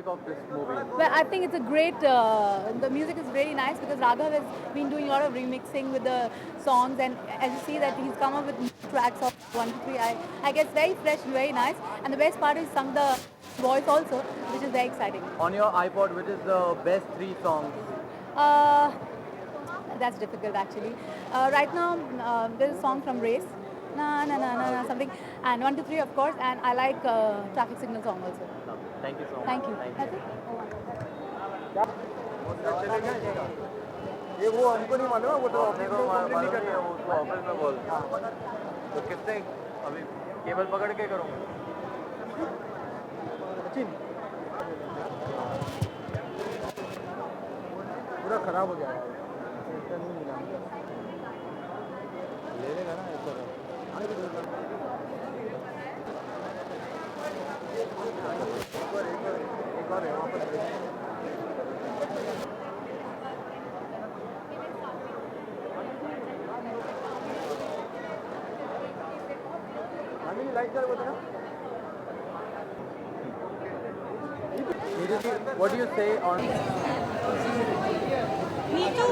music of this movie? Well, I think it's a great. The music is really nice because Raghav has been doing a lot of remixing with the songs, and as you see that he's come up with new tracks of 1 to 3. I guess very fresh and very nice. And the best part is sung the voice also, which is very exciting. On your iPod, which is the best three songs? Uh, that's difficult actually. Right now, there's a song from Race, na na na na na something, and 1 to 3 of course, and I like Traffic Signal song also. Thank you so much. Thank you. Thank That's you. it? ये वो हमको नहीं मालूम है, वो तो अपने को मालूम नहीं है, उसको ऑफिस में बोल। तो किससे अभी केबल पकड़ के करूँगा? पूरा खराब हो जाएगा, इसका नहीं मिला। ले लेगा ना ऐसा। एक और है वहाँ पर। लाइट कर बोलते ना। What do you say on? Neetu